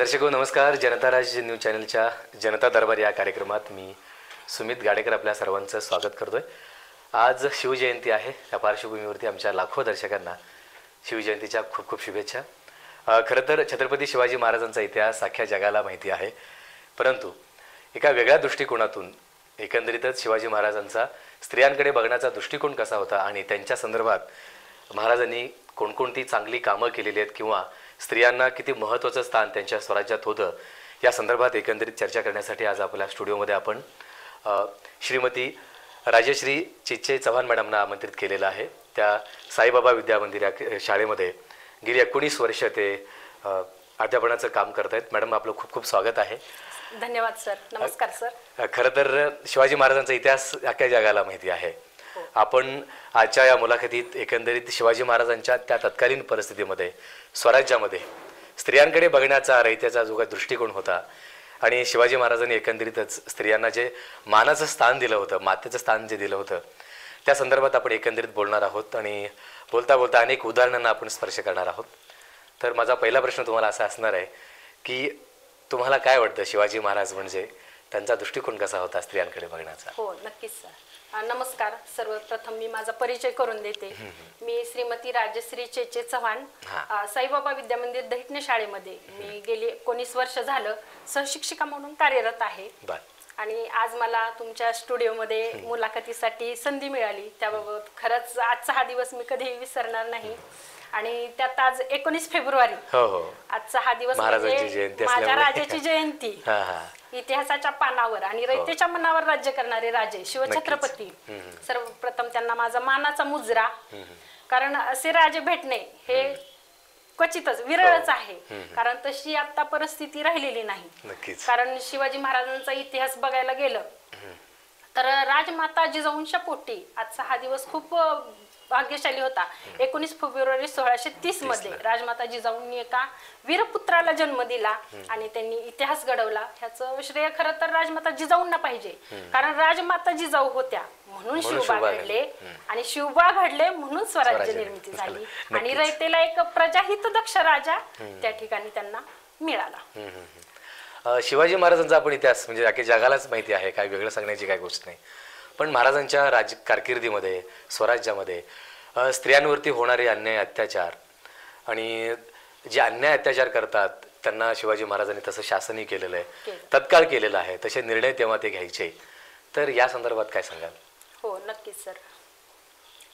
दर्शको नमस्कार. जनता राज न्यूज चॅनलच्या जनता दरबार या कार्यक्रमात मी सुमित गाडेकर आपल्या सर्वांचं स्वागत करतोय. आज शिवजयंती आहे. या पार्श्वभूमीवरती आमच्या लाखो दर्शकांना शिवजयंतीच्या खूप खूप शुभेच्छा. खरं तर छत्रपती शिवाजी महाराजांचा इतिहास अख्ख्या जगाला माहिती आहे, परंतु एका वेगळ्या दृष्टिकोनातून एकंदरीतच शिवाजी महाराजांचा स्त्रियांकडे बघण्याचा दृष्टिकोन कसा होता आणि त्यांच्या संदर्भात महाराजांनी कोणकोणती चांगली कामं केलेली आहेत किंवा स्त्रियांना किती महत्त्वाचं स्थान त्यांच्या स्वराज्यात होतं, या संदर्भात एकंदरीत चर्चा करण्यासाठी आज आपल्या स्टुडिओमध्ये आपण श्रीमती राजश्री चिच्चे चव्हाण मॅडमना आमंत्रित केलेलं आहे. त्या साईबाबा विद्या मंदिर या शाळेमध्ये गेली 19 वर्ष ते अध्यापनाचं काम करत आहेत. मॅडम, आपलं खूप खूप स्वागत आहे. धन्यवाद सर. नमस्कार सर. खरं तर शिवाजी महाराजांचा इतिहास अख्ख्या जगाला माहिती आहे. आपण आजच्या या मुलाखतीत एकंदरीत शिवाजी महाराजांच्या त्या तत्कालीन परिस्थितीमध्ये स्वराज्यामध्ये स्त्रियांकडे बघण्याचा रयतेचा जो काही दृष्टिकोन होता आणि शिवाजी महाराजांनी एकंदरीतच स्त्रियांना जे मानाचं स्थान दिलं होतं, मातेचं स्थान जे दिलं होतं, त्या संदर्भात आपण एकंदरीत बोलणार आहोत आणि बोलता बोलता अनेक उदाहरणांना आपण स्पर्श करणार आहोत. तर माझा पहिला प्रश्न तुम्हाला असा असणार आहे की तुम्हाला काय वाटतं, शिवाजी महाराज म्हणजे त्यांचा दृष्टिकोन कसा होता स्त्रियांकडे बघण्याचा? हो, नक्कीच सर. नमस्कार. सर्वप्रथम मी माझा परिचय करून देते. मी श्रीमती राजश्री चिच्चे चव्हाण, साईबाबा विद्या मंदिर दहिटणे शाळेमध्ये मी गेली 19 वर्ष झालं सहशिक्षिका म्हणून कार्यरत आहे. आणि आज मला तुमच्या स्टुडिओमध्ये मुलाखतीसाठी संधी मिळाली, त्याबाबत खरंच आजचा हा दिवस मी कधीही विसरणार नाही. आणि त्यात आज 19 फेब्रुवारी आजचा हा दिवस म्हणजे माझ्या राजाची जयंती. इतिहासाच्या पानावर आणि रयतेच्या मनावर राज्य करणारे राजे शिवछत्रपती, सर्वप्रथम त्यांना माझा मानाचा मुजरा. कारण असे राजे भेटणे हे क्वचितच विरळच आहे, कारण तशी आता परिस्थिती राहिलेली नाही. कारण शिवाजी महाराजांचा इतिहास बघायला गेलं तर राजमाता जिजाऊंच्या आजचा हा दिवस खूप भाग्यशाली होता. 19 फेब्रुवारी 1630 मध्ये राजमाता जिजाऊंनी एका वीरपुत्राला जन्म दिला आणि त्यांनी इतिहास घडवला. ह्याचं श्रेय खरं तर राजमाता जिजाऊंना पाहिजे, कारण राजमाता जिजाऊ होत्या म्हणून शिवबा घडले आणि शिवबा घडले म्हणून स्वराज्य निर्मिती झाली आणि रयतेला एक प्रजाहित दक्ष राजा त्या ठिकाणी त्यांना मिळाला. शिवाजी महाराजांचा आपण इतिहास म्हणजे अख्ख्या जगालाच माहिती आहे, काय वेगळं सांगण्याची काय गोष्ट नाही. पण महाराजांच्या कारकिर्दीमध्ये स्वराज्यामध्ये स्त्रियांवरती होणारे अन्याय अत्याचार आणि जे अन्याय अत्याचार करतात त्यांना शिवाजी महाराजांनी तसं शासनही केलेलं आहे, तत्काळ केलेलं आहे, तसे निर्णय तेव्हा ते घ्यायचे. तर या संदर्भात काय सांगाल? हो, नक्कीच सर.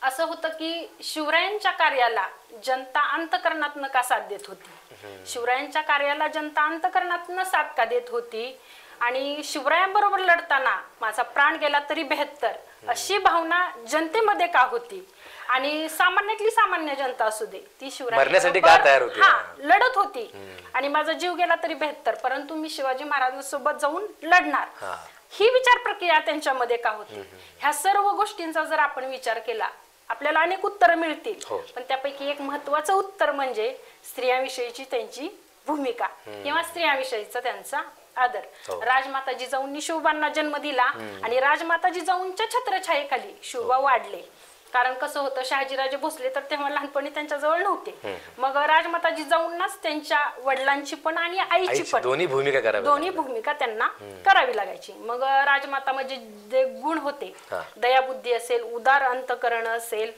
असं होतं की शिवरायांच्या कार्याला जनता अंतःकरणातून का साथ देत होती, शिवरायांच्या कार्याला जनता अंतःकरणातून साथ का देत होती आणि शिवरायांबरोबर लढताना माझा प्राण गेला तरी बेहत्तर अशी भावना जनतेमध्ये का होती आणि सामान्यातली सामान्य जनता असू दे ती शिवरायांबरोबर लढत होती आणि माझा जीव गेला तरी बेहत्तर, परंतु मी शिवाजी महाराजांसोबत जाऊन लढणार, ही विचार प्रक्रिया त्यांच्यामध्ये का होती. ह्या सर्व गोष्टींचा जर आपण विचार केला आपल्याला अनेक उत्तर मिळतील, पण त्यापैकी एक महत्वाचं उत्तर म्हणजे स्त्रियांविषयीची त्यांची भूमिका किंवा स्त्रियांविषयीचा त्यांचा आदर. राजमाता जिजाऊंनी शिवबांना जन्म दिला आणि राजमाता जिजाऊंच्या छत्रछायेखाली शिवबा वाढले. कारण कसं होतं, शहाजीराजे भोसले तर तेव्हा लहानपणी त्यांच्या जवळ नव्हते, मग राजमाता जिजाऊंनाच त्यांच्या वडिलांची पण आणि आईची पण दोन्ही भूमिका त्यांना करावी लागायची. मग राजमाता म्हणजे जे गुण होते, दयाबुद्धी असेल, उदार अंतकरण असेल,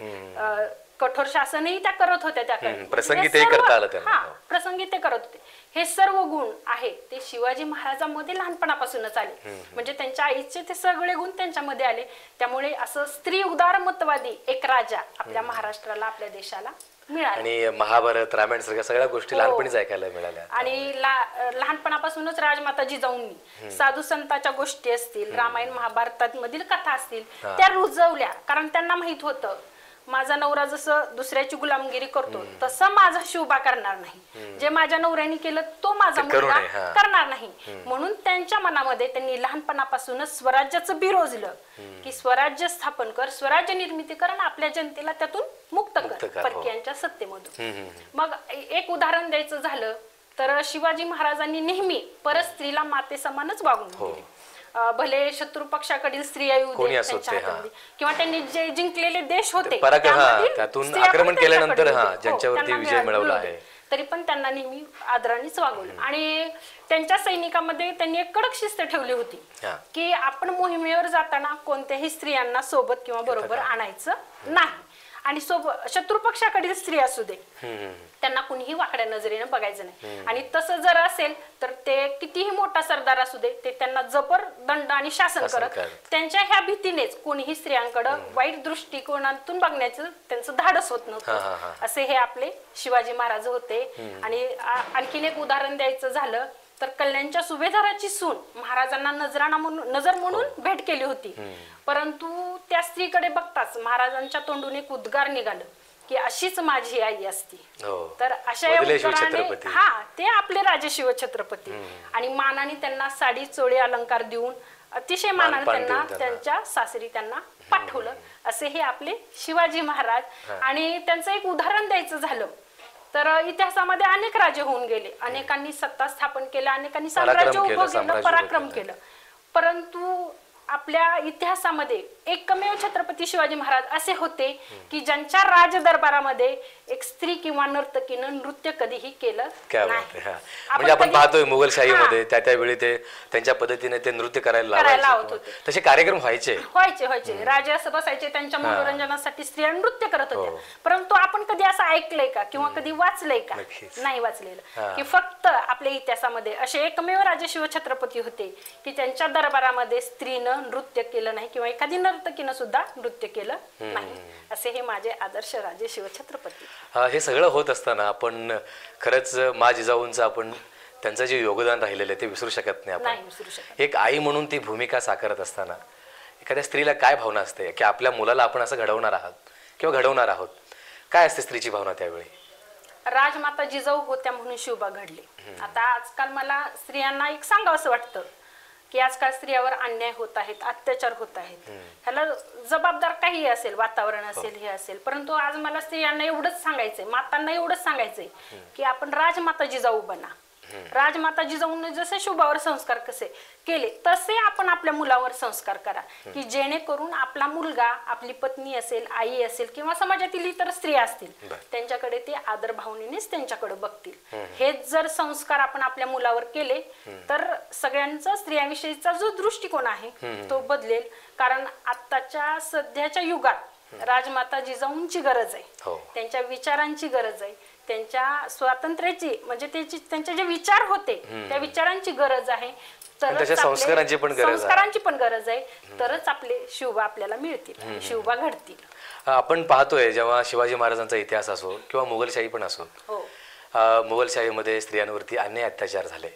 कठोर शासनही त्या करत होत्या, त्या प्रसंगी ते करत होते. हे सर्व गुण आहे ते शिवाजी महाराजांमध्ये लहानपणापासूनच आले, म्हणजे त्यांच्या आईचे ते सगळे गुण त्यांच्यामध्ये आले. त्यामुळे असं स्त्री उदारमतवादी एक राजा आपल्या महाराष्ट्राला, आपल्या देशाला मिळाला. आणि महाभारत, रामायण सारख्या सगळ्या गोष्टी लहानपणीच ऐकायला मिळाल्या. आणि लहानपणापासूनच राजमाता जिजाऊंनी साधू संतांच्या गोष्टी असतील, रामायण महाभारतात मधील कथा असतील त्या रुजवल्या. कारण त्यांना माहित होतं माझा नवरा जसं दुसऱ्याची गुलामगिरी करतो तसं माझा शिवबा करणार नाही, जे माझ्या नवऱ्याने केलं तो माझा मुलगा करणार नाही. म्हणून त्यांच्या मनामध्ये त्यांनी लहानपणापासूनच स्वराज्याचं बिरोजलं की स्वराज्य स्थापन कर, स्वराज्य निर्मिती कर आणि आपल्या जनतेला त्यातून मुक्त कर परकीयांच्या सत्तेमधून. मग एक उदाहरण द्यायचं झालं तर शिवाजी महाराजांनी नेहमी परस्त्रीला माते समानच वागणूक दिली. भले शत्रू पक्षाकडील स्त्रिया येऊ दे त्यांच्या हातामध्ये किंवा त्यांनी जे जिंकलेले देश होते त्यातून आक्रमण केल्यानंतर ज्यांच्यावरती विजय मिळवला आहे तरी पण त्यांना नेहमी आदरानेच वागवलं. आणि त्यांच्या सैनिकामध्ये त्यांनी एक कडक शिस्त ठेवली होती की आपण मोहिमेवर जाताना कोणत्याही स्त्रियांना सोबत किंवा बरोबर आणायचं नाही. आणि शत्रू पक्षाकडील स्त्री असू दे त्यांना कुणीही वाकड्या नजरेने बघायचं नाही. आणि तसं जर असेल तर ते कितीही मोठा सरदार असू दे ते त्यांना जबर दंड आणि शासन करत. त्यांच्या ह्या भीतीनेच कोणीही स्त्रियांकडे वाईट दृष्टिकोनातून बघण्याचं त्यांचं धाडस होत नव्हतं. असे हे आपले शिवाजी महाराज होते. आणि आणखीन एक उदाहरण द्यायचं झालं तर कल्याणच्या सुभेदाराची सून महाराजांना नजर म्हणून भेट केली होती. परंतु त्या स्त्रीकडे बघताच महाराजांच्या तोंडून एक उद्गार निघालं की अशीच माझी आई असती. तर अशा उद्गाराने ते आपले राजे शिवछत्रपती. आणि मानाने त्यांना साडी चोळी अलंकार देऊन अतिशय मानाने त्यांना त्यांच्या सासरी त्यांना पाठवलं. असे हे आपले शिवाजी महाराज. आणि त्यांचं एक उदाहरण द्यायचं झालं तर इतिहासामध्ये अनेक राजे होऊन गेले, अनेकांनी सत्ता स्थापन केलं, अनेकांनी साम्राज्य उभं केलं, पराक्रम केलं. परंतु आपल्या इतिहासामध्ये एकमेव छत्रपती शिवाजी महाराज असे होते की ज्यांच्या राज दरबारामध्ये एक स्त्री किंवा नर्तकीनं नृत्य कधीही केलं नाही. म्हणजे आपण पाहतोय मुघलशाहीमध्ये त्यावेळी ते त्यांच्या पद्धतीने ते नृत्य करायला लावत होते. तसे कार्यक्रम व्हायचे. राजे असं बसायचे, त्यांच्या मनोरंजनासाठी स्त्रिया नृत्य करत होत्या. परंतु आपण कधी असं ऐकलंय का किंवा कधी वाचलंय का? नाही वाचलेलं. की फक्त आपल्या इतिहासामध्ये असे एकमेव राजे शिवछत्रपती होते की त्यांच्या दरबारामध्ये स्त्रीनं नृत्य केलं नाही किंवा एखादी नर्तकीनं सुद्धा नृत्य केलं नाही. असे हे माझे आदर्श राजे शिवछत्रपती. हे सगळं होत असताना आपण खरंच मा जिजाऊंचं आपण त्यांचं जे योगदान राहिलेलं आहे ते विसरू शकत नाही आपण. एक आई म्हणून ती भूमिका साकारत असताना एखाद्या स्त्रीला काय भावना असते की आपल्या मुलाला आपण असं घडवणार आहात किंवा घडवणार आहोत? काय असते स्त्रीची भावना त्यावेळी? राजमाता जिजाऊ होत्या म्हणून शिवबा घडले. आता आजकाल मला स्त्रियांना एक सांगावं असं वाटतं की आजकाल स्त्रियावर अन्याय होत आहेत, अत्याचार होत आहेत. ह्याला जबाबदार काही असेल, वातावरण असेल, हे असेल. परंतु आज मला स्त्रियांना एवढंच सांगायचंय, मातांना एवढंच सांगायचंय की आपण राजमाता जिजाऊ बना. राजमाता जिजाऊने जसे शुभावर संस्कार कसे केले तसे आपण आपल्या मुलावर संस्कार करा की जेणेकरून आपला मुलगा, आपली पत्नी असेल, आई असेल किंवा समाजातील इतर स्त्रिया असतील त्यांच्याकडे ते आदर भावनेनेच त्यांच्याकडे बघतील. हेच जर संस्कार आपण आपल्या मुलावर केले तर सगळ्यांचा स्त्रियांविषयीचा जो दृष्टिकोन आहे तो बदलेल. कारण आताच्या सध्याच्या युगात राजमाता जिजाऊंची गरज आहे, त्यांच्या विचारांची गरज आहे, त्यांच्या स्वातंत्र्याची म्हणजे त्यांचे जे विचार होते त्या विचारांची गरज आहे. तर संस्कारांची पण गरज आहे. तरच आपले शिवबा आपल्याला मिळतील, शिवबा घडतील. आपण पाहतोय जेव्हा शिवाजी महाराजांचा इतिहास असो किंवा मुघलशाही पण असो, मुघलशाहीमध्ये स्त्रियांवरती अन्याय अत्याचार झाले,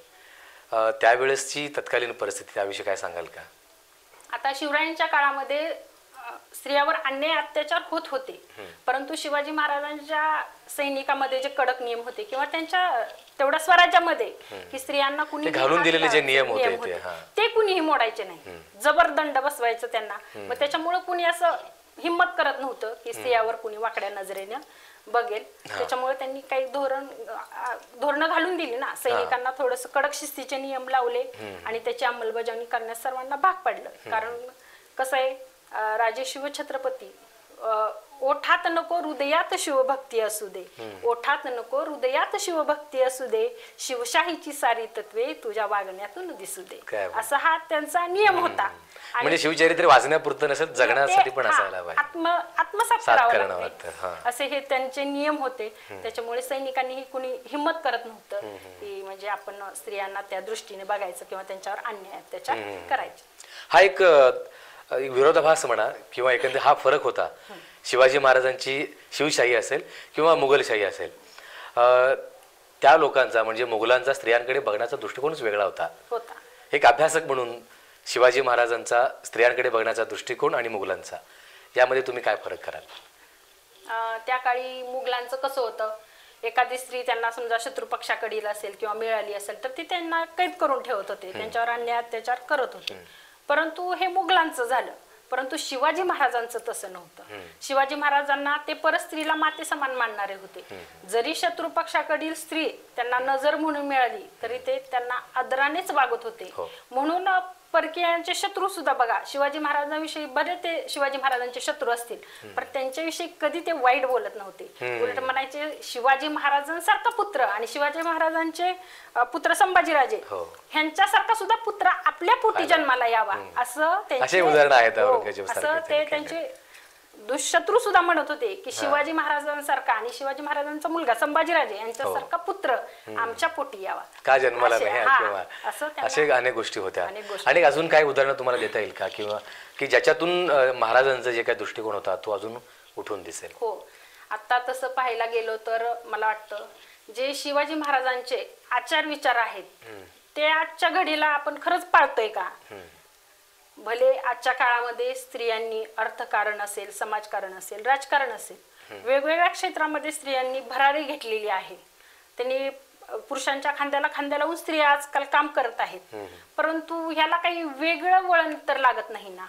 त्यावेळेसची तत्कालीन परिस्थिती त्याविषयी काय सांगाल का? आता शिवरायांच्या काळामध्ये स्त्रियावर अन्याय अत्याचार होत होते. परंतु शिवाजी महाराजांच्या सैनिकामध्ये जे कडक नियम होते किंवा त्यांच्या तेवढ्या स्वराज्यामध्ये की स्त्रियांना कुणी घालून दिलेले जे नियम होते ते कुणीही मोडायचे नाही. जबर दंड बसवायचं त्यांना. मग त्याच्यामुळे कुणी असं हिम्मत करत नव्हतं की स्त्रियावर कुणी वाकड्या नजरेने बघेल. त्याच्यामुळे त्यांनी काही धोरणं घालून दिली ना. सैनिकांना थोडस कडक शिस्तीचे नियम लावले आणि त्याची अंमलबजावणी करण्यास सर्वांना भाग पडलं. कारण कसं आहे, राजे शिवछत्रपती ओठात नको हृदयात शिवभक्ती असू दे, ओठात नको हृदयात शिवभक्ती असू दे, शिवशाहीची सारी तत्वे तुझ्या वागण्यातून दिसू दे, असा हा त्यांचा नियम होता. म्हणजे शिवचरित्र वाचण्यापुरतं नसेल, जगण्यासाठी पण असायला पाहिजे, आत्मसात करावं लागतं, असे हे त्यांचे नियम होते. त्याच्यामुळे सैनिकांनीही कुणी हिम्मत करत नव्हतं की म्हणजे आपण स्त्रियांना त्या दृष्टीने बघायचं किंवा त्यांच्यावर अन्याय अत्याचार करायचे. हा एक विरोधाभास म्हणा किंवा एकंदर हा फरक होता. शिवाजी महाराजांची शिवशाही असेल किंवा मुघलशाही असेल, त्या लोकांचा म्हणजे मुघलांचा स्त्रियांकडे बघण्याचा दृष्टिकोनच वेगळा होता. एक अभ्यासक म्हणून शिवाजी महाराजांचा स्त्रियांकडे बघण्याचा दृष्टिकोन आणि मुघलांचा यामध्ये तुम्ही काय फरक कराल? त्या काळी मुघलांचं कसं होतं, एखादी स्त्री त्यांना समजा शत्रू पक्षाकडील असेल किंवा मिळाली असेल तर ती त्यांना कैद करून ठेवत होते, त्यांच्यावर अन्याय अत्याचार करत होते. परंतु हे मुघलांचं झालं. परंतु शिवाजी महाराजांचं तसं नव्हतं. शिवाजी महाराजांना ते परस्त्रीला माते समान मानणारे होते. जरी शत्रू पक्षाकडील स्त्री त्यांना नजर म्हणून मिळाली तरी ते त्यांना आदरानेच वागत होते. म्हणून परकीयांचे शत्रू सुद्धा बघा, शिवाजी महाराजांविषयी बरेच ते शिवाजी महाराजांचे शत्रू असतील, पण त्यांच्याविषयी कधी ते वाईट बोलत नव्हते. उलट म्हणायचे शिवाजी महाराजांसारखा पुत्र आणि शिवाजी महाराजांचे पुत्र संभाजीराजे ह्यांच्यासारखा सुद्धा पुत्र आपल्या पोटी जन्माला यावा, असं असे उदाहरण आहेत असं ते त्यांचे दुष्शत्रू सुद्धा म्हणत होते की शिवाजी महाराजांसारखा आणि शिवाजी महाराजांचा मुलगा संभाजीराजे यांच्यासारखा पुत्र आमच्या पोटी यावा, का जन्माला नाही किंवा असे अनेक गोष्टी होत्या. आणि अजून काही उदाहरणं तुम्हाला देता येईल का, किंवा की ज्याच्यातून महाराजांचा जे काही दृष्टिकोन होता तो अजून उठून दिसेल? हो, आता तसं पाहायला गेलो तर मला वाटतं जे शिवाजी महाराजांचे आचार विचार आहेत ते आजच्या घडीला आपण खरंच पाळतोय का? भले आजच्या काळामध्ये स्त्रियांनी अर्थकारण असेल, समाजकारण असेल, राजकारण असेल, वेगवेगळ्या क्षेत्रामध्ये स्त्रियांनी भरारी घेतलेली आहे. त्यांनी पुरुषांच्या खांद्याला खांद्या लावून स्त्रिया आजकाल काम करत आहेत, परंतु ह्याला काही वेगळं वळण तर लागत नाही ना,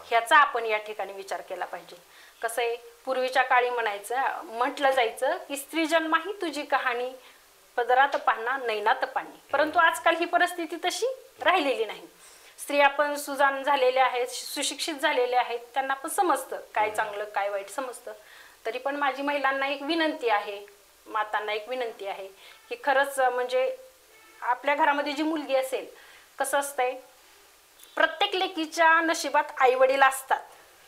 ह्याचा आपण या ठिकाणी विचार केला पाहिजे. कसं आहे, पूर्वीच्या काळी म्हटलं जायचं की स्त्री जन्मा ही तुझी कहाणी, पदरात पाहणा नैनात पाणी, परंतु आजकाल ही परिस्थिती तशी राहिलेली नाही. स्त्रिया पण सुजाण झालेल्या आहेत, सुशिक्षित झालेल्या आहेत, त्यांना पण समजतं काय चांगलं काय वाईट समजतं. तरी पण माझी महिलांना एक विनंती आहे, मातांना एक विनंती आहे की खरंच म्हणजे आपल्या घरामध्ये जी मुलगी असेल, कसं असतंय, प्रत्येक लेकीच्या नशिबात आई वडील असतात,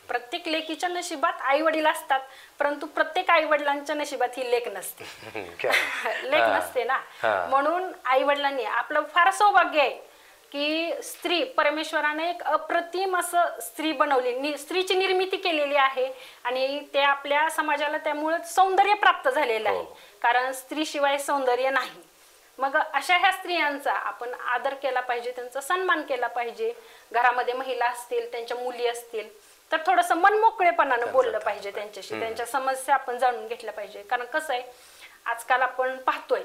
प्रत्येक लेकीच्या नशिबात आई वडील असतात, परंतु प्रत्येक आई वडिलांच्या नशिबात ही लेक नसते. लेक नसते ना, म्हणून आई वडिलांनी आपलं फार सौभाग्य आहे की स्त्री परमेश्वराने एक अप्रतिम असं स्त्री बनवली, स्त्रीची निर्मिती केलेली आहे आणि ते आपल्या समाजाला त्यामुळे सौंदर्य प्राप्त झालेलं आहे, कारण स्त्रीशिवाय सौंदर्य नाही. मग अशा ह्या स्त्रियांचा आपण आदर केला पाहिजे, त्यांचा सन्मान केला पाहिजे. घरामध्ये महिला असतील, त्यांच्या मुली असतील तर थोडंसं मनमोकळेपणानं बोललं पाहिजे त्यांच्याशी, त्यांच्या समस्या आपण जाणून घेतल्या पाहिजे. कारण कसं आहे, आजकाल आपण पाहतोय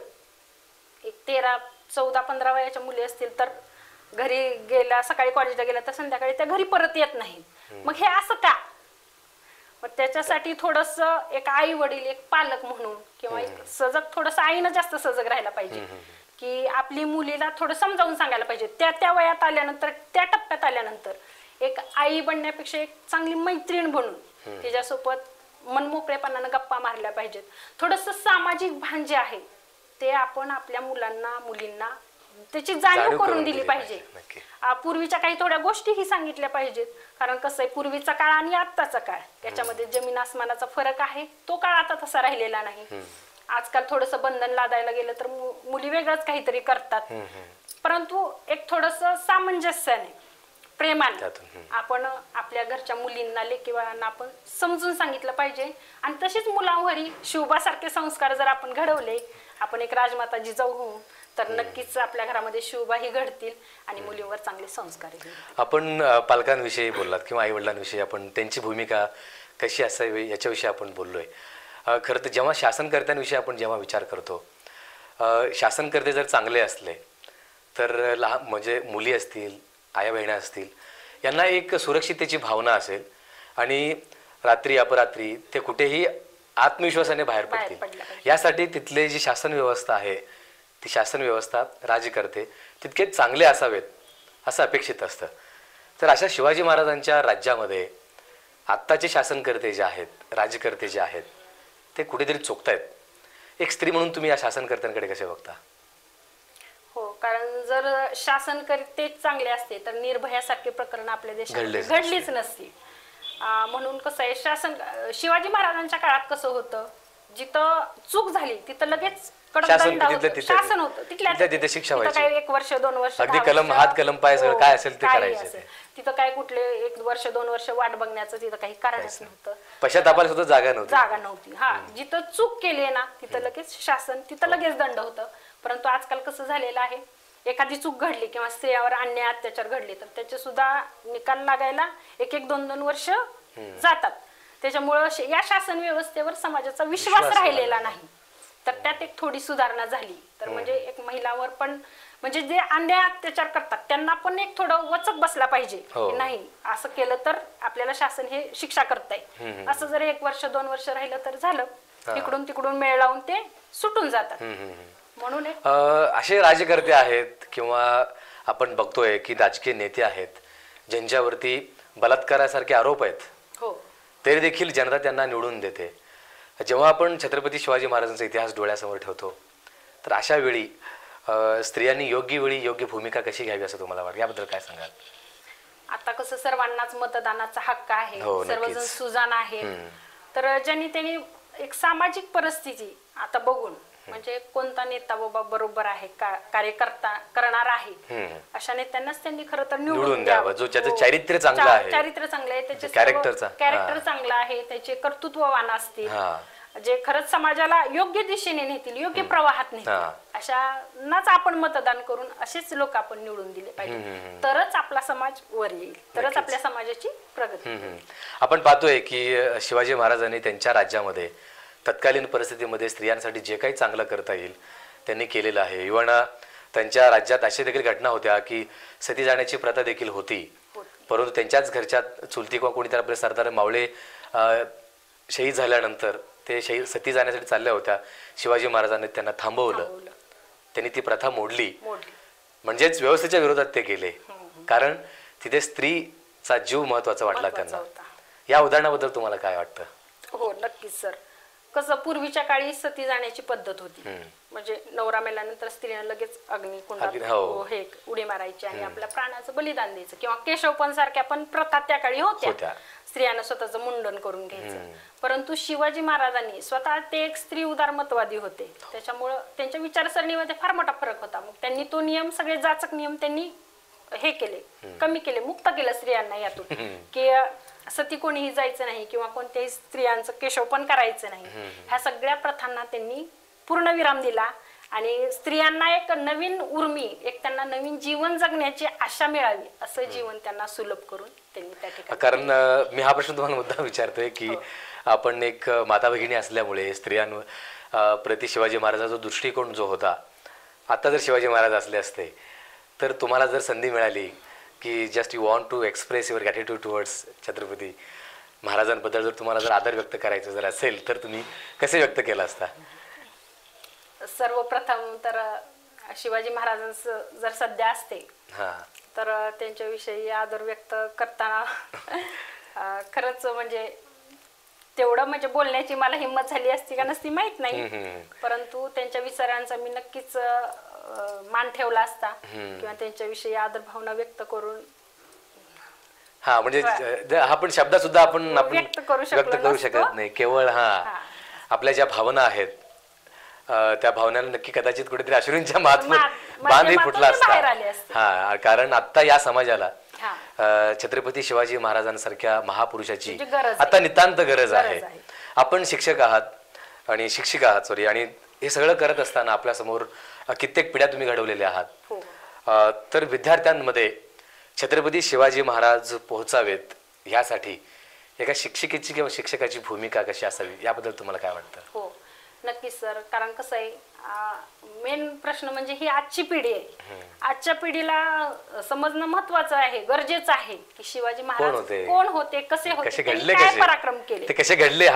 एक 13, 14, 15 वयाच्या मुली असतील तर घरी गेल्या, सकाळी कॉलेजला गेल्या तर संध्याकाळी त्या घरी परत येत नाहीत. मग हे असं का? मग त्याच्यासाठी थोडस एक आई वडील, एक पालक म्हणून किंवा एक सजग, थोडस आईनं जास्त सजग राहायला पाहिजे की आपली मुलीला थोडं समजावून सांगायला पाहिजे. त्या वयात आल्यानंतर, त्या टप्प्यात आल्यानंतर एक आई बनण्यापेक्षा एक चांगली मैत्रीण बनून तिच्यासोबत मनमोकळेपणानं गप्पा मारल्या पाहिजेत. थोडस सामाजिक भान जे आहे ते आपण आपल्या मुलांना, मुलींना त्याची जाणीव करून दिली पाहिजे. पूर्वीच्या काही थोड्या गोष्टीही सांगितल्या पाहिजेत, कारण कसं आहे, पूर्वीचा काळ आणि आत्ताचा काळ याच्यामध्ये जमीन आसमानाचा फरक आहे. तो काळ आता तसा राहिलेला नाही. आजकाल थोडस बंधन लादायला गेलं तर मुली वेगळंच काहीतरी करतात, परंतु एक थोडस सामंजस्याने, प्रेमाने आपण आपल्या घरच्या मुलींना, लेकीवाळांना आपण समजून सांगितलं पाहिजे. आणि तशीच मुलांवरही शिवबासारखे संस्कार जर आपण घडवले, आपण एक राजमाता जिजाऊ होऊ, तर नक्कीच आपल्या घरामध्ये शिवबाही घडतील आणि मुलींवर चांगले संस्कार. आपण पालकांविषयी बोललात किंवा आई वडिलांविषयी, आपण त्यांची भूमिका कशी असावी याच्याविषयी आपण बोललोय. खरं तर जेव्हा शासनकर्त्यांविषयी आपण जेव्हा विचार करतो, शासनकर्ते जर चांगले असले तर लहान म्हणजे मुली असतील, आया बहिणी असतील, यांना एक सुरक्षिततेची भावना असेल आणि रात्री अपरात्री ते कुठेही आत्मविश्वासाने बाहेर पडतील. यासाठी तिथले जी शासन व्यवस्था आहे, ती शासन व्यवस्था, राज्यकर्ते तितके चांगले असावेत असं अपेक्षित असतं. तर अशा शिवाजी महाराजांच्या राज्यामध्ये आत्ताचे शासनकर्ते जे आहेत, राज्यकर्ते जे आहेत, ते कुठेतरी चुकतायत. एक स्त्री म्हणून तुम्ही या शासनकर्त्यांकडे कसे बघता? हो, कारण जर शासनकर्ते चांगले असते तर निर्भयासारखे प्रकरण आपल्या देशात घडलीच नसती. म्हणून कसं आहे, शिवाजी महाराजांच्या काळात कसं होतं, जिथं चूक झाली तिथं लगेच शासन होतं, तिथल्या शिक्षा काय 1 वर्ष 2 वर्ष अगदी कलम, हात कलम, पाय सगळं काय असेल ते करायचं. तिथं काय कुठले 1 वर्ष 2 वर्ष वाट बघण्याचं तिथं काही कारणच नव्हतं. पश्चातापाला सुद्धा जागा नव्हती. हा, जिथं चूक केली ना तिथं लगेच शासन, तिथं लगेच दंड होतं. परंतु आजकाल कसं झालेलं आहे, एखादी चूक घडली किंवा स्त्रियावर अन्याय अत्याचार घडले तर त्याचे सुद्धा निकाल लागायला 1-1, 2-2 वर्ष जातात. त्याच्यामुळं या शासन व्यवस्थेवर समाजाचा विश्वास राहिलेला नाही. तर त्यात एक थोडी सुधारणा झाली तर म्हणजे एक महिलावर पण, म्हणजे जे अन्याय अत्याचार करतात त्यांना पण एक थोडं वचक बसला पाहिजे की नाही, असं केलं तर आपल्याला शासन हे शिक्षा करताय. असं जर 1 वर्ष 2 वर्ष राहिलं तर झालं, इकडून तिकडून मेळ लावून ते सुटून जातात. म्हणून असे राज्यकर्ते आहेत किंवा आपण बघतोय की राजकीय नेते आहेत ज्यांच्यावरती बलात्कारासारखे आरोप आहेत, हो तरी देखील जनता त्यांना निवडून देते. जेव्हा आपण छत्रपती शिवाजी महाराजांचा इतिहास डोळ्यासमोर ठेवतो तर अशा वेळी स्त्रियांनी योग्य वेळी योग्य भूमिका कशी घ्यावी असं तुम्हाला वाटतं, याबद्दल काय सांगाल? आता कसं सर्वांनाच मतदानाचा हक्क आहे, हो, सर्वजण नक्कीच. सुजाण आहेत. तर ज्यांनी त्यांनी एक सामाजिक परिस्थिती आता बघून म्हणजे कोणता नेता बाबा बरोबर आहे, कार्यकर्ता करणार आहे, अशा नेत्यांनाच त्यांनी खरं तर निवडून द्यावं. जो ज्याचं हो. चारित्र्य चांगलं आहे, चारित्र्य चांगलं आहे, त्याचे कॅरेक्टरचा कॅरेक्टर चांगलं आहे, त्याचे कर्तृत्ववान असतील, हा जे खरंच समाजाला योग्य दिशेने नेतील, योग्य प्रवाहात नेतील, अशांनाच आपण मतदान करून असेच लोक आपण निवडून दिले पाहिजे. तरच आपला समाज वर येईल, तरच आपल्या समाजाची प्रगती होईल. आपण पाहतोय की शिवाजी महाराजांनी त्यांच्या राज्यामध्ये तत्कालीन परिस्थितीमध्ये स्त्रियांसाठी जे काही चांगलं करता येईल त्यांनी केलेलं आहे. इव्हन त्यांच्या राज्यात अशा देखील घटना होत्या की सती जाण्याची प्रथा देखील होती, परंतु त्यांच्याच घरच्या चुलती किंवा कोणीतरी आपले सरदार मावळे शहीद झाल्यानंतर ते सती जाण्यासाठी चालल्या होत्या. शिवाजी महाराजांनी त्यांना थांबवलं, त्यांनी ती प्रथा मोडली. म्हणजेच व्यवस्थेच्या विरोधात ते गेले, कारण तिथे स्त्रीचा जीव महत्वाचा वाटला त्यांना. या उदाहरणाबद्दल तुम्हाला काय वाटतं? हो नक्कीच सर. कसं पूर्वीच्या काळी सती जाण्याची पद्धत होती, म्हणजे नवरा मेल्यानंतर स्त्रीने लगेच अग्निकुंडात हे उडी मारायची आणि आपल्या प्राणाचं बलिदान द्यायचं, किंवा केशवपण सारख्या पण प्रथा त्या काळी होत्या, स्त्रियांना स्वतःचं मुंडन करून घ्यायचं. परंतु शिवाजी महाराजांनी स्वतः ते एक स्त्री उदारमतवादी होते, त्याच्यामुळं त्यांच्या विचारसरणीमध्ये फार मोठा फरक होता. मग त्यांनी तो नियम, सगळे जाचक नियम त्यांनी हे केले, कमी केले, मुक्त केलं स्त्रियांना यातून, की सती कोणीही जायचं नाही किंवा कोणत्याही स्त्रियांचं केशवपण करायचं नाही. ह्या सगळ्या प्रथांना त्यांनी पूर्ण विराम दिला आणि स्त्रियांना एक नवीन उर्मी, एक त्यांना नवीन जीवन जगण्याची आशा मिळावी असं जीवन त्यांना सुलभ करून त्यांनी त्या ठिकाणी. कारण मी हा प्रश्न तुम्हाला मुद्दा विचारतोय की आपण एक माता भगिनी असल्यामुळे स्त्रियांवर प्रति शिवाजी महाराजांचा दृष्टिकोन जो होता, आता जर शिवाजी महाराज असले असते तर तुम्हाला जर संधी मिळाली की just you want to express your gratitude towards Chhatrapati महाराजांबद्दल, जर तुम्हाला जर आदर व्यक्त करायचं जर असेल तर तुम्ही कसे व्यक्त केला असता? सर्वप्रथम तर शिवाजी महाराजांचं जर सध्या असते तर त्यांच्याविषयी आदर व्यक्त करताना खरंच म्हणजे तेवढं म्हणजे बोलण्याची मला हिंमत झाली असती का नसती माहित नाही, परंतु त्यांच्या विचारांचा मी नक्कीच मान ठेवला असता किंवा त्यांच्याविषयी आदर भावना व्यक्त करून म्हणजे हा पण शब्द सुद्धा आपण व्यक्त करू शकत नाही. केवळ आपल्या ज्या भावना आहेत त्या भावनांना नक्की कदाचित कुठेतरी अश्रूंच्या बांधही फुटला असता. कारण आता या समाजाला छत्रपती शिवाजी महाराजांसारख्या महापुरुषाची आता नितांत गरज आहे. आपण शिक्षक आहात आणि शिक्षिका आहात आणि हे सगळं करत असताना आपल्या समोर कित्येक पिढ्या तुम्ही घडवलेल्या आहात. तर विद्यार्थ्यांमध्ये छत्रपती शिवाजी महाराज पोहोचावेत यासाठी एका शिक्षिकेची किंवा शिक्षकाची भूमिका कशी असावी, याबद्दल तुम्हाला काय वाटतं? हो नक्कीच सर. कारण कसं आहे, मेन प्रश्न म्हणजे ही आजची पिढी आहे. आजच्या पिढीला समजणं महत्वाचं आहे, गरजेचं आहे की शिवाजी महाराज कोण होते, कसे होते, काय पराक्रम केले, कसे घडले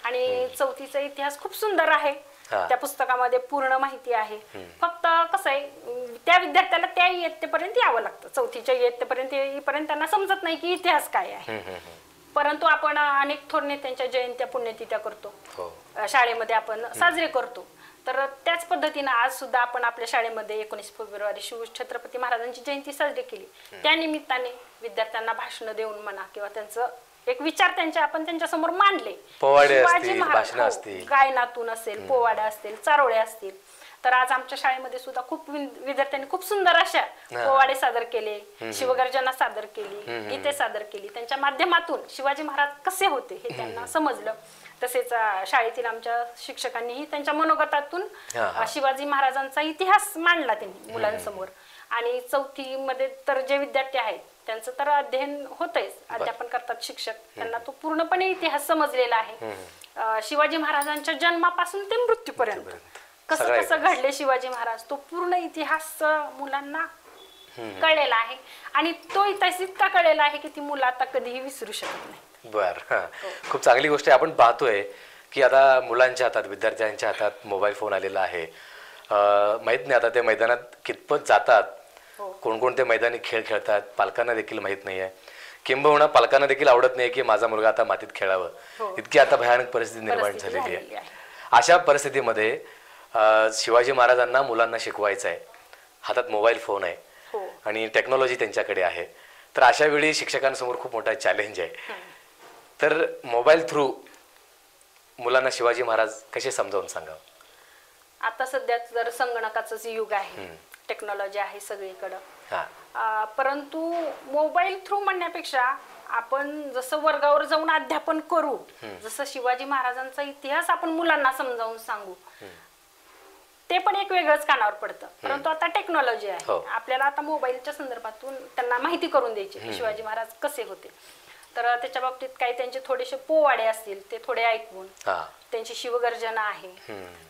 आणि चौथीचा इतिहास खूप सुंदर आहे, त्या पुस्तकामध्ये पूर्ण माहिती आहे. फक्त कसं आहे, त्या विद्यार्थ्याला त्या इयत्तेपर्यंत यावं लागतं, चौथीच्या इयत्तेपर्यंत येईपर्यंत त्यांना समजत नाही की इतिहास काय आहे. परंतु आपण अनेक थोर नेत्यांच्या जयंत्या पुण्यतिथ्या करतो, शाळेमध्ये आपण साजरे करतो. तर त्याच पद्धतीने आज सुद्धा आपण आपल्या शाळेमध्ये 19 फेब्रुवारी शिव छत्रपती महाराजांची जयंती साजरी केली. त्या निमित्ताने विद्यार्थ्यांना भाषण देऊन म्हणा किंवा त्यांचं एक विचार आपण त्यांच्या समोर मांडले. शिवाजी महाराज गायनातून असेल, पोवाड्या असतील, चारोळ्या असतील. तर आज आमच्या शाळेमध्ये सुद्धा खूप विद्यार्थ्यांनी खूप सुंदर अशा पोवाडे सादर केले, शिवगर्जना सादर केली, गीते सादर केली. त्यांच्या माध्यमातून शिवाजी महाराज कसे होते हे त्यांना समजलं. तसेच शाळेतील आमच्या शिक्षकांनीही त्यांच्या मनोगतातून शिवाजी महाराजांचा इतिहास मांडला त्यांनी मुलांसमोर. आणि चौथी मध्ये तर जे विद्यार्थी आहेत त्यांचं तर अध्ययन होतंच, अध्यापन करतात शिक्षक, त्यांना तो पूर्णपणे इतिहास समजलेला आहे. शिवाजी महाराजांच्या जन्मापासून ते मृत्यूपर्यंत कसं कसं घडले शिवाजी महाराज, तो पूर्ण इतिहास मुलांना कळलेला आहे. आणि तो इतिहास इतका कळलेला आहे की ती मुलं आता कधीही विसरू शकत नाही. बरं, खूप चांगली गोष्ट आहे. आपण पाहतोय की आता मुलांच्या हातात, विद्यार्थ्यांच्या हातात मोबाईल फोन आलेला आहे. माहित नाही आता ते मैदानात कितपत जातात, कोणकोणते मैदानी खेळ खेळतात पालकांना देखील माहीत नाही आहे. किंबहुना पालकांना देखील आवडत नाही की माझा मुलगा आता मातीत खेळावं. इतकी आता भयानक परिस्थिती निर्माण झालेली आहे. अशा परिस्थितीमध्ये शिवाजी महाराजांना मुलांना शिकवायचं आहे, हातात मोबाईल फोन आहे आणि टेक्नॉलॉजी त्यांच्याकडे आहे. तर अशा वेळी शिक्षकांसमोर खूप मोठा चॅलेंज आहे. तर मोबाईल थ्रू मुलांना शिवाजी महाराज कसे समजावून सांगावं? आता सध्या जर संगणकाचंच युग आहे, टेक्नॉलॉजी आहे सगळीकडं, परंतु मोबाईल थ्रू म्हणण्यापेक्षा आपण जसं वर्गावर जाऊन अध्यापन करू, जसं शिवाजी महाराजांचा इतिहास आपण मुलांना समजावून सांगू, ते पण एक वेगळंच कानावर पडतं. परंतु आता टेक्नॉलॉजी आहे, आपल्याला आता मोबाईलच्या संदर्भातून त्यांना माहिती करून द्यायची की शिवाजी महाराज कसे होते. तर त्याच्या बाबतीत काही त्यांचे थोडेसे पोवाडे असतील ते थोडे ऐकून, त्यांची शिवगर्जना आहे,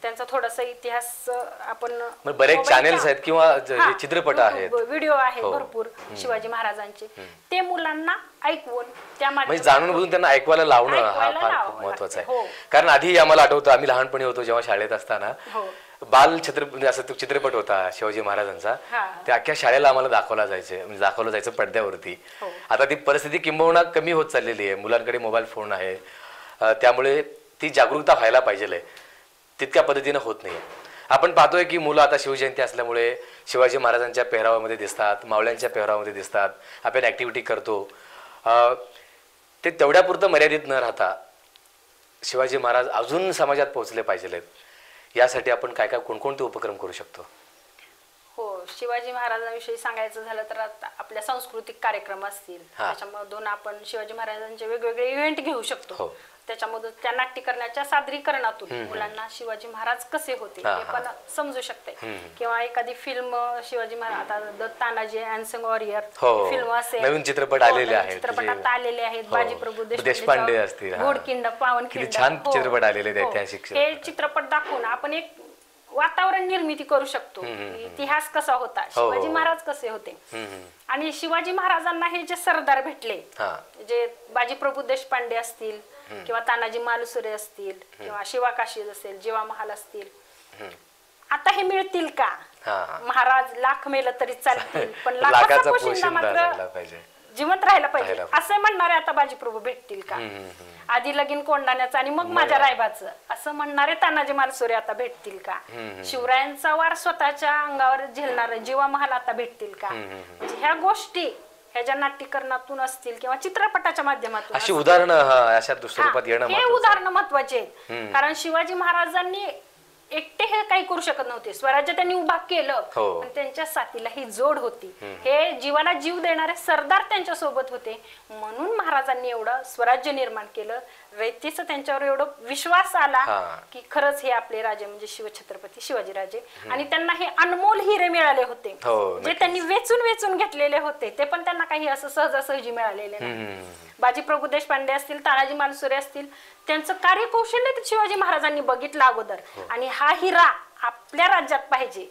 त्यांचा थोडासा इतिहास आपण, बरेच चॅनेल्स आहेत किंवा चित्रपट आहेत, व्हिडिओ आहेत भरपूर शिवाजी महाराजांचे, ते मुलांना ऐकवून त्या म्हणजे जाणून बुजून त्यांना ऐकवायला लावणं हा फार खूप महत्वाचा आहे. कारण आधी आम्हाला आठवतं, आम्ही लहानपणी होतो जेव्हा शाळेत असताना बाल छत्रपती असं तो चित्रपट होता शिवाजी महाराजांचा, ते अख्ख्या शाळेला आम्हाला दाखवलं जायचं पडद्यावरती. आता ती परिस्थिती किंबहुना कमी होत चाललेली आहे, मुलांकडे मोबाईल फोन आहे, त्यामुळे ती जागरूकता व्हायला पाहिजे, तितक्या पद्धतीनं होत नाही. आपण पाहतोय की मुलं आता शिवजयंती असल्यामुळे शिवाजी महाराजांच्या पेहरावामध्ये दिसतात, मावळ्यांच्या पेहरावामध्ये दिसतात, आपण ऍक्टिव्हिटी करतो. ते तेवढ्यापुरतं मर्यादित न राहता शिवाजी महाराज अजून समाजात पोहोचले पाहिजेत, यासाठी आपण काय काय कोणकोणते उपक्रम करू शकतो? हो, शिवाजी महाराजांविषयी सांगायचं झालं तर आपल्या सांस्कृतिक कार्यक्रम असतील, त्याच्यामधून आपण शिवाजी महाराजांचे वेगवेगळे इव्हेंट घेऊ शकतो. त्याच्यामधून त्या नाट्यकरणाच्या सादरीकरणातून मुलांना शिवाजी महाराज कसे होते हे पण समजू शकते. किंवा एखादी फिल्म शिवाजी महाराज, आता तानाजी अँड वॉरियर फिल्म असेल, नवीन चित्रपट आलेले आहेत, चित्रपटात आलेले आहेत, बाजीप्रभू देशपांडे असतील, घोडखिंड, पावनखिंड, छान चित्रपट आलेले आहेत. हे चित्रपट दाखवून आपण एक वातावरण निर्मिती करू शकतो. इतिहास कसा होता, शिवाजी महाराज कसे होते, आणि शिवाजी महाराजांना हे जे सरदार भेटले, जे बाजीप्रभू देशपांडे असतील किंवा तानाजी मालुसरे असतील किंवा शिवाकाशी असेल, जीवा महाल असतील, आता हे मिळतील का? महाराज लाख मेलं तरी चालतील, पण लाखाचा पोशिंदा मात्र जिवंत राहायला पाहिजे असे म्हणणारे आता बाजीप्रभू भेटतील का? आधी लगीन कोंडाण्याचं आणि मग माझ्या रायबाचं असं म्हणणारे तानाजी मालुसरे आता भेटतील का? शिवरायांचा वार स्वतःच्या अंगावर झेलणारे जीवा महाल आता भेटतील का? म्हणजे ह्या गोष्टी ह्या ज्या नाट्यकरणातून असतील किंवा चित्रपटाच्या माध्यमातून अशी उदाहरणं अशा स्वरूपात येणं हे उदाहरणं महत्वाचे आहेत. कारण शिवाजी महाराजांनी एकटे हे काही करू शकत नव्हते, स्वराज्य त्यांनी उभा केलं, पण त्यांच्या साथीला ही जोड होती, हे जीवाला जीव देणारे सरदार त्यांच्या सोबत होते, म्हणून महाराजांनी एवढं स्वराज्य निर्माण केलं. रयतेचा त्यांच्यावर एवढं विश्वास आला की खरंच हे आपले राजे म्हणजे शिवछत्रपती शिवाजी राजे, आणि त्यांना हे अनमोल हिरे मिळाले होते जे त्यांनी वेचून वेचून घेतलेले होते, ते पण त्यांना काही असं सहजासहजी मिळालेले नाही. बाजीप्रभू देशपांडे असतील, तानाजी मालुसरे असतील, त्यांचं कार्यकौशल्य शिवाजी महाराजांनी बघितलं अगोदर, आणि हा हिरा आपल्या राज्यात पाहिजे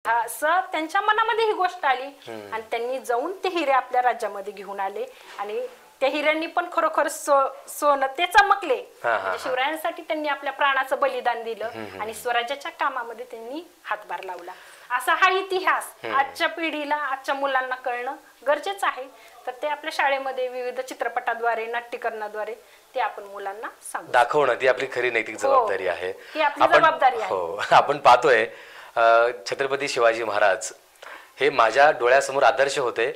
असं त्यांच्या मनामध्ये ही गोष्ट आली, आणि त्यांनी जाऊन ते हिरे आपल्या राज्यामध्ये घेऊन आले, आणि त्या हिऱ्यांनी पण खरोखर सोनं ते चमकले. म्हणजे शिवरायांसाठी त्यांनी आपल्या प्राणाचं बलिदान दिलं आणि स्वराज्याच्या कामामध्ये त्यांनी हातभार लावला. असा हा इतिहास आजच्या पिढीला, आजच्या मुलांना कळणं गरजेचं आहे. तर ते आपल्या शाळेमध्ये विविध चित्रपटाद्वारे, नाट्यकरणाद्वारे ते आपण मुलांना सांगू, दाखवणं ती आपली खरी नैतिक जबाबदारी आहे. ही आपली जबाबदारी आहे. आपण पाहतोय छत्रपती शिवाजी महाराज हे माझ्या डोळ्यासमोर आदर्श होते,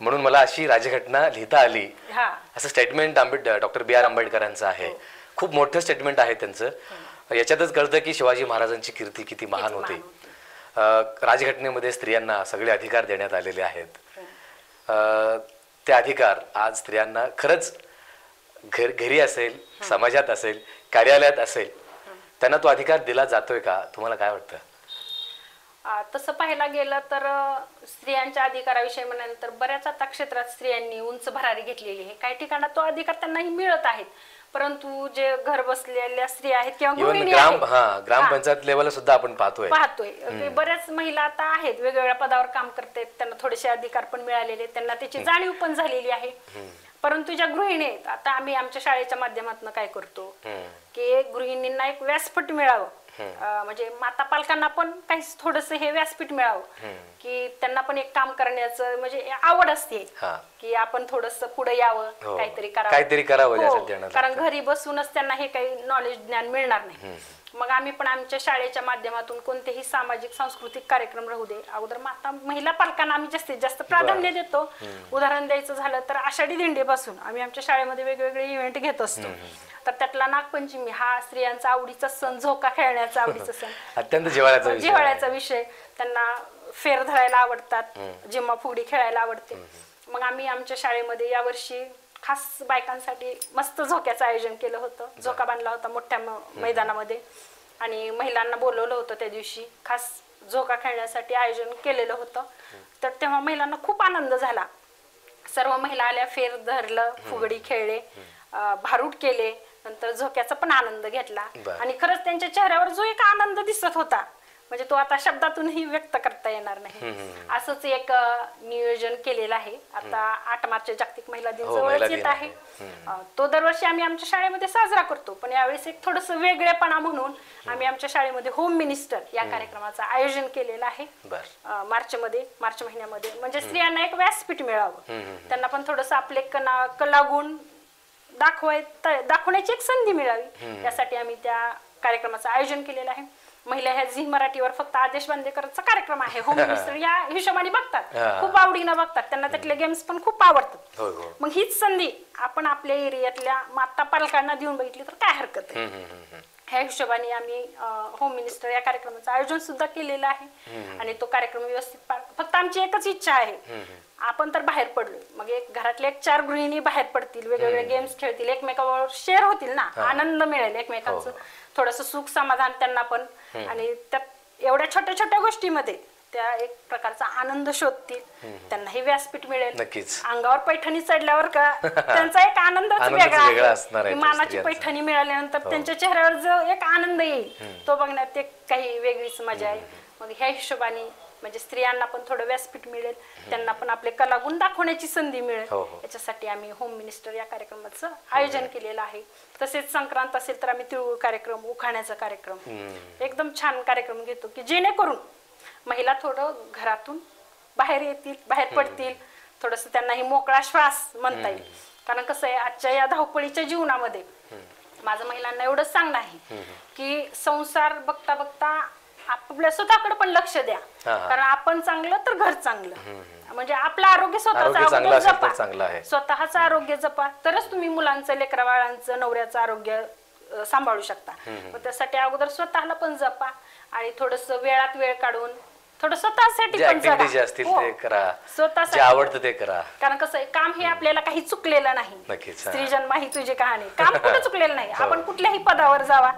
म्हणून मला अशी राजघटना लिहिता आली, असं स्टेटमेंट डॉक्टर B.R. आंबेडकरांचं आहे. खूप मोठं स्टेटमेंट आहे त्यांचं. याच्यातच कळतं की शिवाजी महाराजांची कीर्ती किती महान होती. राजघटनेमध्ये स्त्रियांना सगळे अधिकार देण्यात आलेले आहेत. ते अधिकार आज स्त्रियांना खरंच घरी असेल, समाजात असेल, कार्यालयात असेल, त्यांना तो अधिकार दिला जातोय का? तुम्हाला काय वाटतं? तसं पाहायला गेलं तर स्त्रियांच्या अधिकाराविषयी म्हणाल्यानंतर बऱ्याच आता क्षेत्रात स्त्रियांनी उंच भरारी घेतलेली आहे. काही ठिकाणी तो अधिकार त्यांनाही मिळत आहेत, परंतु जे घर बसलेल्या स्त्री आहेत किंवा ग्रामपंचायत लेवलला सुद्धा आपण पाहतोय की बऱ्याच महिला आता आहेत, वेगवेगळ्या पदावर काम करतात, त्यांना थोडेसे अधिकार पण मिळालेले, त्यांना त्याची जाणीव पण झालेली आहे. परंतु ज्या गृहिणी आहेत, आता आम्ही आमच्या शाळेच्या माध्यमातून काय करतो की गृहिणींना एक व्यासपीठ मिळावं म्हणजे माता पालकांना पण काही थोडस हे व्यासपीठ मिळावं की त्यांना पण एक काम करण्याचं म्हणजे आवड असते की आपण थोडस पुढे यावं, काहीतरी करावं. कारण घरी बसूनच त्यांना हे काही नॉलेज ज्ञान मिळणार नाही. मग आम्ही पण आमच्या शाळेच्या माध्यमातून कोणतेही सामाजिक सांस्कृतिक कार्यक्रम राहू दे, अगोदर महिला पालकांना आम्ही जास्तीत जास्त प्राधान्य देतो. उदाहरण द्यायचं झालं तर आषाढी दिंडीपासून आम्ही आमच्या शाळेमध्ये वेगवेगळे इव्हेंट घेत असतो. तर त्यातला नागपंचमी हा स्त्रियांचा आवडीचा सण, झोका खेळण्याचा आवडीचा सण, अत्यंत जिव्हाळ्याचा विषय. त्यांना फेर धरायला आवडतात, जिम्मा फुगडी खेळायला आवडते. मग आम्ही आमच्या शाळेमध्ये यावर्षी खास बायकांसाठी मस्त झोक्याचं आयोजन केलं होतं. झोका बांधला होता मोठ्या मैदानामध्ये आणि महिलांना बोलवलं होतं. त्या दिवशी खास झोका खेळण्यासाठी आयोजन केलेलं होतं. तर तेव्हा महिलांना खूप आनंद झाला. सर्व महिला आल्या, फेर धरलं, फुगडी खेळले, भारूड केले, नंतर झोक्याचा पण आनंद घेतला. आणि खरंच त्यांच्या चेहऱ्यावर जो एक आनंद दिसत होता म्हणजे तो आता शब्दातूनही व्यक्त करता येणार नाही. असंच एक नियोजन केलेलं आहे. आता 8 मार्च जागतिक महिला दिन जवळच येत आहे. तो दरवर्षी आम्ही आमच्या शाळेमध्ये साजरा करतो, पण यावेळेस एक थोडस वेगळेपणा म्हणून आम्ही आमच्या शाळेमध्ये होम मिनिस्टर या कार्यक्रमाचं आयोजन केलेलं आहे मार्च महिन्यामध्ये. म्हणजे स्त्रियांना एक व्यासपीठ मिळावं, त्यांना पण थोडस आपले कलागुण दाखवण्याची एक संधी मिळावी, यासाठी आम्ही त्या कार्यक्रमाचं आयोजन केलेलं आहे. महिला ह्या झी मराठीवर फक्त आदेश बांदेकरचा कार्यक्रम आहे. होम मिनिस्टर या हिशोबाने बघतात, खूप आवडीनं बघतात, त्यांना त्यातले गेम्स पण खूप आवडतात. मग हीच संधी आपण आपल्या एरियातल्या माता पालकांना देऊन बघितली तर काय हरकत आहे. ह्या हिशोबाने आम्ही होम मिनिस्टर या कार्यक्रमाचं आयोजन सुद्धा केलेलं आहे. आणि तो कार्यक्रम व्यवस्थित फक्त आमची एकच इच्छा आहे, आपण तर बाहेर पडलोय, मग एक घरातले 4 गृहिणी बाहेर पडतील, वेगवेगळे गेम्स खेळतील, एकमेकांबरोबर शेअर होतील ना, आनंद मिळेल एकमेकांचं, थोडस सुख समाधान त्यांना पण. आणि त्यात एवढ्या छोट्या छोट्या गोष्टीमध्ये त्या एक प्रकारचा आनंद शोधतील, त्यांनाही व्यासपीठ मिळेल. अंगावर पैठणी चढल्यावर का त्यांचा एक आनंदच वेगळा आहे. मानाची पैठणी मिळाल्यानंतर त्यांच्या चेहऱ्यावर जो एक आनंद येईल तो बघण्यात एक काही वेगळीच मजा आहे. मग ह्या हिशोबाने म्हणजे स्त्रियांना पण थोडं व्यासपीठ मिळेल, त्यांना पण आपले कलागुण दाखवण्याची संधी मिळेल, याच्यासाठी आम्ही होम मिनिस्टर या कार्यक्रमाचं आयोजन केलेलं आहे. तसेच संक्रांत असेल तर आम्ही तिळगुळ कार्यक्रम, उखाण्याचा कार्यक्रम, एकदम छान कार्यक्रम घेतो की जेणेकरून महिला थोडं घरातून बाहेर येतील, बाहेर पडतील, थोडस त्यांनाही मोकळा श्वास म्हणता येईल. कारण कसं आहे, आजच्या या धावपळीच्या जीवनामध्ये माझं महिलांना एवढंच सांगणं आहे की संसार बघता बघता आपल्या स्वतःकडे पण लक्ष द्या. कारण आपण चांगलं तर घर चांगलं, म्हणजे आपलं आरोग्य स्वतःचं आरोग्य जपा, तरच तुम्ही मुलांचं, लेकरा बाळांचं, नवऱ्याचं आरोग्य सांभाळू शकता. मग त्यासाठी अगोदर स्वतःला पण जपा आणि थोडस वेळात वेळ काढून थोडं स्वतःसाठी पण स्वतःसाठी आवडतं ते करा. कारण कसं आहे, काम हे आपल्याला काही चुकलेलं नाही. स्त्री जन्म ही तुझी कहाणी, काम कुठं चुकलेलं नाही. आपण कुठल्याही पदावर जावा,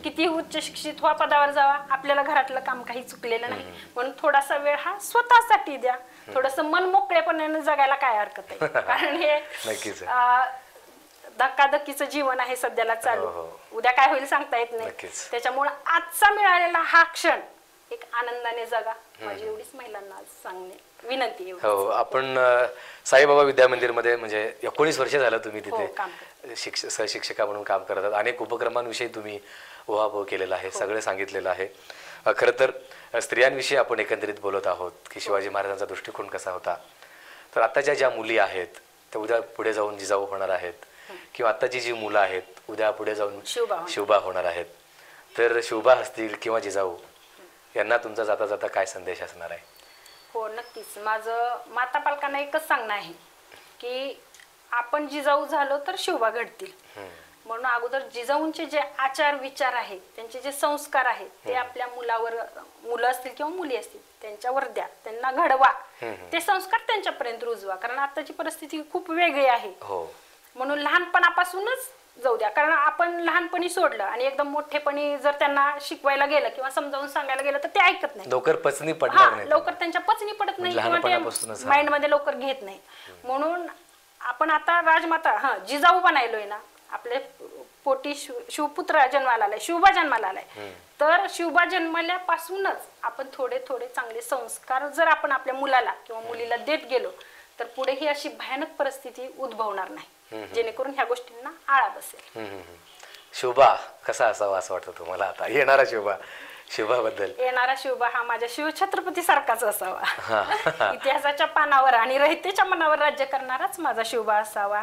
किती उच्च शिक्षित व्हा, पदावर जावा, आपल्याला घरातलं काम काही चुकलेलं नाही. म्हणून थोडासा वेळ हा स्वतःसाठी द्या, थोडस मन मोकळेपणाने जगायला काय हरकत आहे. कारण हे धक्काधक्कीचं जीवन आहे सध्याला चालू, उद्या काय होईल सांगता येत नाही. त्याच्यामुळे आजचा मिळालेला हा क्षण एक आनंदाने जगा, माझी एवढीच महिलांना सांगणे विनंती. आपण साईबाबा विद्या मंदिर मध्ये म्हणजे 19 वर्ष झालं तुम्ही तिथे सहशिक्षिका म्हणून काम करतात. अनेक उपक्रमांविषयी तुम्ही उहापोह केलेला आहे, सगळे सांगितलेलं आहे. खरं तर स्त्रियांविषयी आपण एकंदरीत बोलत आहोत की शिवाजी महाराजांचा दृष्टिकोन कसा होता. तर आताच्या ज्या मुली आहेत त्या उद्या पुढे जाऊन जिजाऊ होणार आहेत, किंवा आताची जी मुलं आहेत उद्या पुढे जाऊन शिवबा होणार आहेत. तर शिवबा असतील किंवा जिजाऊ यांना तुमचा जाता जाता काय संदेश असणार आहे? हो, नक्कीच. माझं माता पालकांना एकच सांगणं आहे की आपण जिजाऊ झालो तर शिवबा घडतील. म्हणून अगोदर जिजाऊंचे जे आचार विचार आहेत, त्यांचे जे संस्कार आहेत ते आपल्या मुलावर, मुलं असतील किंवा मुली असतील त्यांच्यावर द्या, त्यांना घडवा, ते संस्कार त्यांच्यापर्यंत रुजवा. कारण आताची परिस्थिती खूप वेगळी आहे. म्हणून लहानपणापासूनच जाऊ द्या. कारण आपण लहानपणी सोडलं आणि एकदम मोठेपणी जर त्यांना शिकवायला गेलं किंवा समजावून सांगायला गेलं तर ते ऐकत नाही, लवकर पचनी पडणार नाही, लवकर त्यांच्या पचनी पडत नाही किंवा ते माइंड मध्ये लवकर घेत नाही. म्हणून आपण आता राजमाता जिजाऊ बनायलोय ना, आपल्या पोटी शिवपुत्र जन्माला आलाय, शिवबा जन्माला आलाय. तर शिवबा जन्मल्यापासूनच आपण थोडे थोडे चांगले संस्कार जर आपण आपल्या मुलाला किंवा मुलीला देत गेलो तर पुढे ही अशी भयानक परिस्थिती उद्भवणार नाही, जेणेकरून ह्या गोष्टींना आळा बसेल. शुभा कसा असावा असं वाटतं तुम्हाला आता येणारा शुभाबद्दल? येणारा शिवबा हा माझ्या शिवछत्रपती सारखाच असावा. इतिहासाच्या पानावर आणि रयतेच्या मनावर राज्य करणाराच माझा शिवबा असावा.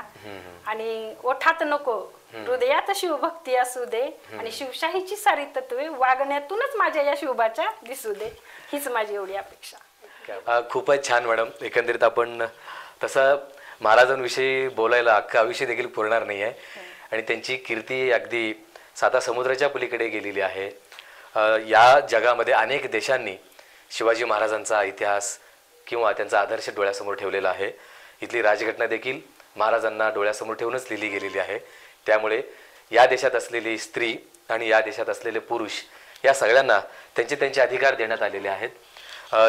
आणि ओठात नको हृदयात शिवभक्ती असू दे आणि शिवशाहीची सारी तत्वे वागण्यातूनच माझ्या या शिवबाच्या दिसू दे. हीच माझी एवढी अपेक्षा. खूपच छान मॅडम. एकंदरीत आपण तसं महाराजांविषयी बोलायला अख्खं आयुष्य देखील पुरणार नाही आहे आणि त्यांची कीर्ती अगदी साता समुद्राच्या पलीकडे गेलेली आहे. या जगामध्ये अनेक देशांनी शिवाजी महाराजांचा इतिहास किंवा त्यांचा आदर्श डोळ्यासमोर ठेवलेला आहे. इथली राजघटना देखील महाराजांना डोळ्यासमोर ठेवूनच लिहिली गेलेली आहे. त्यामुळे या देशात असलेली स्त्री आणि या देशात असलेले पुरुष या सगळ्यांना त्यांचे त्यांचे अधिकार देण्यात आलेले आहेत.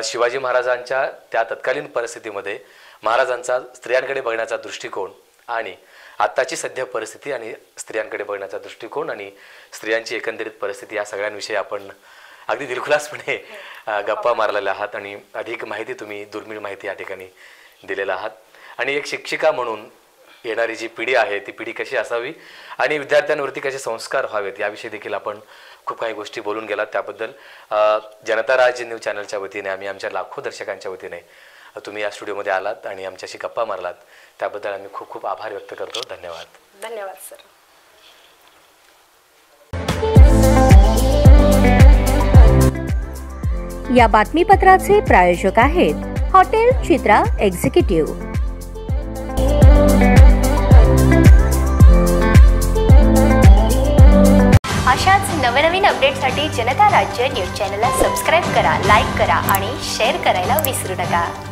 शिवाजी महाराजांच्या त्या तत्कालीन परिस्थितीमध्ये महाराजांचा स्त्रियांकडे बघण्याचा दृष्टिकोन आणि आत्ताची सध्या परिस्थिती आणि स्त्रियांकडे बघण्याचा दृष्टिकोन आणि स्त्रियांची एकंदरीत परिस्थिती या सगळ्यांविषयी आपण अगदी दिलखुलासपणे गप्पा मारलेल्या आहात आणि अधिक माहिती तुम्ही दुर्मिळ माहिती या ठिकाणी दिलेला आहात. आणि एक शिक्षिका म्हणून येणारी जी पिढी आहे ती पिढी कशी असावी आणि विद्यार्थ्यांवरती कसे संस्कार व्हावेत याविषयी देखील आपण खूप काही गोष्टी बोलून गेलात. त्याबद्दल जनता राज्य न्यूज चॅनलच्या वतीने आम्ही आमच्या लाखो दर्शकांच्या वतीने तुम्ही या स्टुडिओमध्ये आलात आणि आमच्याशी गप्पा मारलात त्याबद्दल आम्ही खूप खूप आभार व्यक्त करतो. धन्यवाद. धन्यवाद सर. या बातमीपत्राचे प्रायोजक आहेत हॉटेल चित्रा एक्झिक्युटिव्ह. अशाच नवनवीन अपडेटसाठी जनता राज्य न्यूज चॅनलला सबस्क्राईब करा, लाईक करा आणि शेअर करायला विसरू नका.